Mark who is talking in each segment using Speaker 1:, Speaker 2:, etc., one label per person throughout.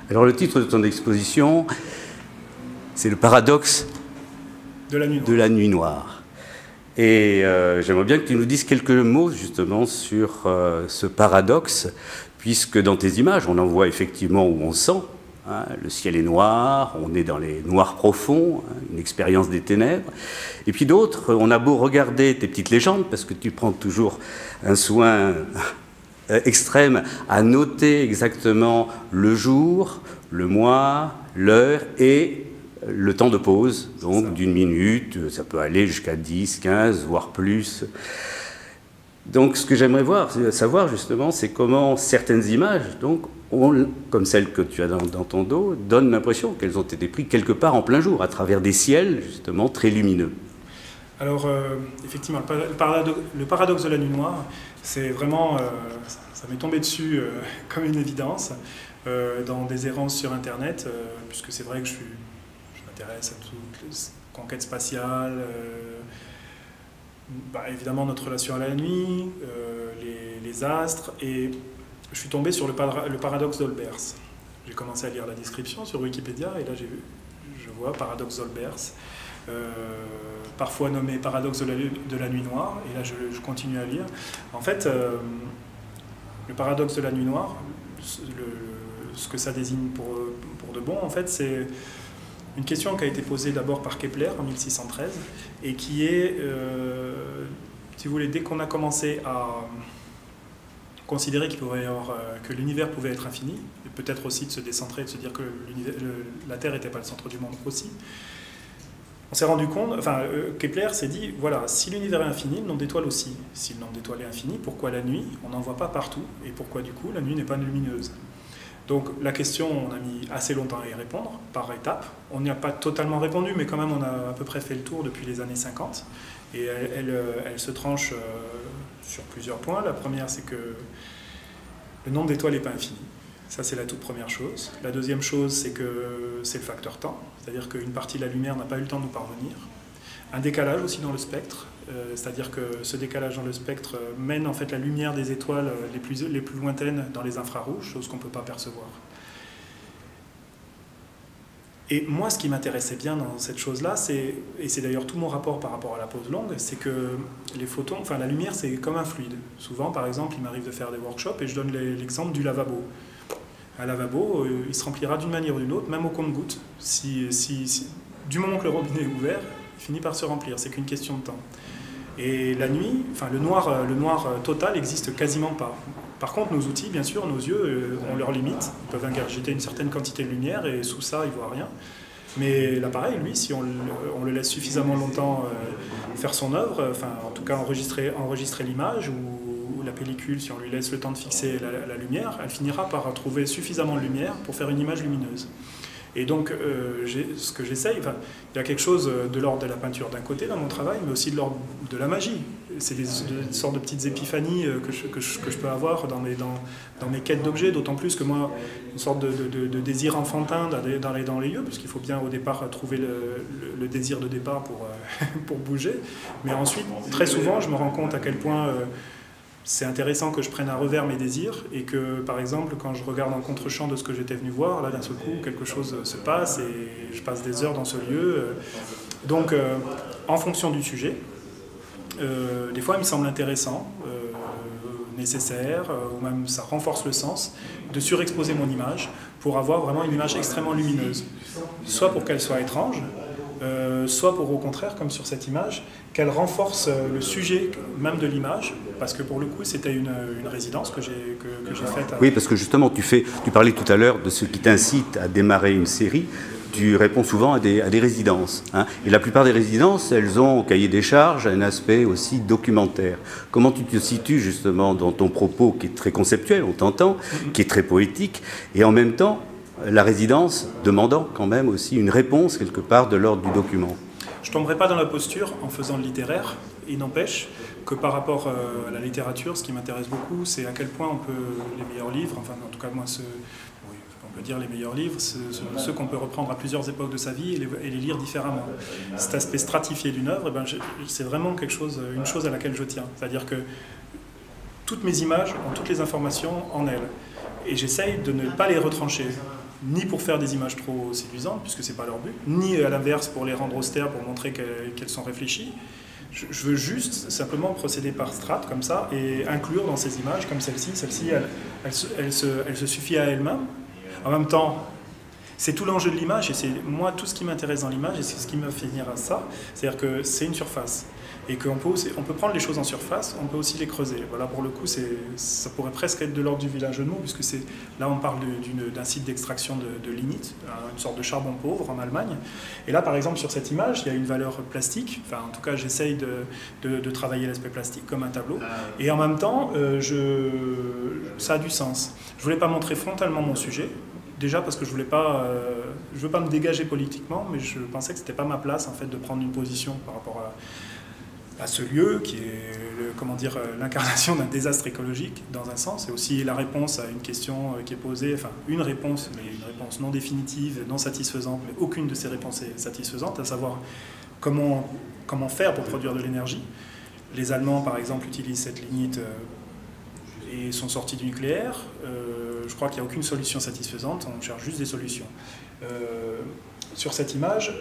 Speaker 1: Alors le titre de ton exposition, c'est le paradoxe de la nuit noire. Et j'aimerais bien que tu nous dises quelques mots justement sur ce paradoxe, puisque dans tes images, on en voit effectivement où on sent. Hein, le ciel est noir, on est dans les noirs profonds, hein, une expérience des ténèbres. Et puis d'autres, on a beau regarder tes petites légendes, parce que tu prends toujours un soin extrême à noter exactement le jour, le mois, l'heure et le temps de pause, donc d'une minute, ça peut aller jusqu'à 10, 15, voire plus. Donc ce que j'aimerais savoir justement, c'est comment certaines images, donc, comme celle que tu as dans ton dos, donnent l'impression qu'elles ont été prises quelque part en plein jour, à travers des ciels justement très lumineux.
Speaker 2: Alors effectivement, le paradoxe de la nuit noire, c'est vraiment, ça m'est tombé dessus comme une évidence dans des errances sur Internet, puisque c'est vrai que je m'intéresse à toutes les conquêtes spatiales, évidemment notre relation à la nuit, les astres, et je suis tombé sur le paradoxe d'Olbers. J'ai commencé à lire la description sur Wikipédia, et là je vois paradoxe d'Olbers, parfois nommé paradoxe de la nuit noire, et là je continue à lire. En fait, le paradoxe de la nuit noire, ce que ça désigne pour de bon, en fait, c'est une question qui a été posée d'abord par Kepler en 1613, et qui est, si vous voulez, dès qu'on a commencé à considérer que l'univers pouvait être infini, et peut-être aussi de se décentrer, de se dire que la Terre n'était pas le centre du monde aussi, on s'est rendu compte, Kepler s'est dit, voilà, si l'univers est infini, le nombre d'étoiles aussi. Si le nombre d'étoiles est infini, pourquoi la nuit, on n'en voit pas partout, et pourquoi du coup la nuit n'est pas lumineuse? Donc la question, on a mis assez longtemps à y répondre, par étapes. On n'y a pas totalement répondu, mais quand même on a à peu près fait le tour depuis les années 50. Et elle se tranche sur plusieurs points. La première, c'est que le nombre d'étoiles n'est pas infini. Ça, c'est la toute première chose. La deuxième chose, c'est que c'est le facteur temps. C'est-à-dire qu'une partie de la lumière n'a pas eu le temps de nous parvenir. Un décalage aussi dans le spectre. C'est-à-dire que ce décalage dans le spectre mène en fait la lumière des étoiles les plus lointaines dans les infrarouges, chose qu'on ne peut pas percevoir. Et moi, ce qui m'intéressait bien dans cette chose-là, et c'est d'ailleurs tout mon rapport par rapport à la pause longue, c'est que les photons, la lumière, c'est comme un fluide. Souvent, par exemple, il m'arrive de faire des workshops et je donne l'exemple du lavabo. Un lavabo, il se remplira d'une manière ou d'une autre, même au compte-gouttes. Du moment que le robinet est ouvert, il finit par se remplir. C'est qu'une question de temps. Et la nuit, le noir total n'existe quasiment pas. Par contre, nos outils, bien sûr, nos yeux ont leurs limites. Ils peuvent ingurgiter une certaine quantité de lumière et sous ça, ils ne voient rien. Mais l'appareil, lui, si on le laisse suffisamment longtemps faire son œuvre, en tout cas enregistrer l'image ou la pellicule, si on lui laisse le temps de fixer la lumière, elle finira par trouver suffisamment de lumière pour faire une image lumineuse. Et donc, ce que j'essaye, il y a quelque chose de l'ordre de la peinture d'un côté dans mon travail, mais aussi de l'ordre de la magie. C'est des sortes de petites épiphanies que je peux avoir dans mes quêtes d'objets, d'autant plus que moi, une sorte de désir enfantin d'aller dans les lieux, parce qu'il faut bien au départ trouver le désir de départ pour bouger. Mais ensuite, très souvent, je me rends compte à quel point c'est intéressant que je prenne à revers mes désirs et que, par exemple, quand je regarde en contre-champ de ce que j'étais venu voir, là, d'un seul coup, quelque chose se passe et je passe des heures dans ce lieu. Donc, en fonction du sujet, des fois, il me semble intéressant, nécessaire, ou même ça renforce le sens, de surexposer mon image pour avoir vraiment une image extrêmement lumineuse. Soit pour qu'elle soit étrange, soit pour au contraire, comme sur cette image, qu'elle renforce le sujet même de l'image, parce que pour le coup c'était une résidence que j'ai faite.
Speaker 1: Oui, parce que justement tu parlais tout à l'heure de ce qui t'incite à démarrer une série, tu réponds souvent à des résidences. Hein, et la plupart des résidences, elles ont au cahier des charges un aspect aussi documentaire. Comment tu te situes justement dans ton propos qui est très conceptuel, on t'entend, qui est très poétique, et en même temps la résidence demandant quand même aussi une réponse quelque part de l'ordre du document.
Speaker 2: Je ne tomberai pas dans la posture en faisant le littéraire. Il n'empêche que par rapport à la littérature, ce qui m'intéresse beaucoup, c'est à quel point on peut, les meilleurs livres, en tout cas moi, on peut dire les meilleurs livres, ceux qu'on peut reprendre à plusieurs époques de sa vie et les lire différemment. Cet aspect stratifié d'une œuvre, c'est vraiment une chose à laquelle je tiens. C'est-à-dire que toutes mes images ont toutes les informations en elles. Et j'essaye de ne pas les retrancher. ni pour faire des images trop séduisantes, puisque c'est pas leur but, ni à l'inverse pour les rendre austères, pour montrer qu'elles sont réfléchies. Je veux juste simplement procéder par strates comme ça et inclure dans ces images comme celle-ci. Celle-ci, elle se suffit à elle-même. En même temps, c'est tout l'enjeu de l'image et c'est moi tout ce qui m'intéresse dans l'image et c'est ce qui me fait venir à ça. C'est-à-dire que c'est une surface et qu'on peut prendre les choses en surface, on peut aussi les creuser. Voilà, pour le coup, ça pourrait presque être de l'ordre du vilain jeu de mots puisque là on parle d'un site d'extraction de lignite, une sorte de charbon pauvre en Allemagne. Et là, par exemple, sur cette image, il y a une valeur plastique. Enfin, en tout cas, j'essaye de travailler l'aspect plastique comme un tableau. Et en même temps, ça a du sens. Je voulais pas montrer frontalement mon sujet. Déjà parce que je veux pas me dégager politiquement, mais je pensais que c'était pas ma place en fait de prendre une position par rapport à ce lieu qui est l'incarnation d'un désastre écologique dans un sens, et aussi la réponse à une question qui est posée, enfin une réponse, mais une réponse non définitive, non satisfaisante, mais aucune de ces réponses est satisfaisante, à savoir comment faire pour produire de l'énergie. Les Allemands par exemple utilisent cette lignite et sont sortis du nucléaire. Je crois qu'il n'y a aucune solution satisfaisante, on cherche juste des solutions. Sur cette image,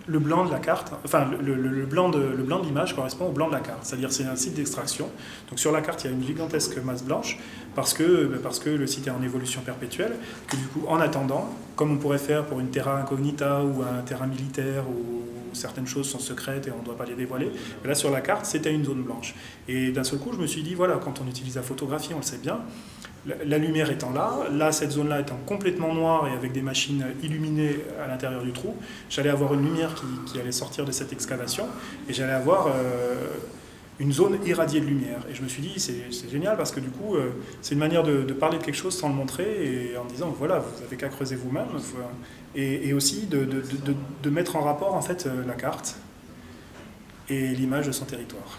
Speaker 2: le blanc de la carte, enfin le blanc de l'image correspond au blanc de la carte, c'est-à-dire c'est un site d'extraction. Donc sur la carte, il y a une gigantesque masse blanche parce que le site est en évolution perpétuelle, que du coup, en attendant, comme on pourrait faire pour une terra incognita ou un terrain militaire où certaines choses sont secrètes et on ne doit pas les dévoiler. Mais là, sur la carte, c'était une zone blanche. Et d'un seul coup, je me suis dit, voilà, quand on utilise la photographie, on le sait bien, la lumière étant là, cette zone-là étant complètement noire et avec des machines illuminées à l'intérieur du trou, j'allais avoir une lumière qui allait sortir de cette excavation et j'allais avoir une zone irradiée de lumière. Et je me suis dit, c'est génial parce que du coup, c'est une manière de parler de quelque chose sans le montrer et en disant, voilà, vous n'avez qu'à creuser vous-même. Et aussi de mettre en rapport en fait la carte et l'image de son territoire.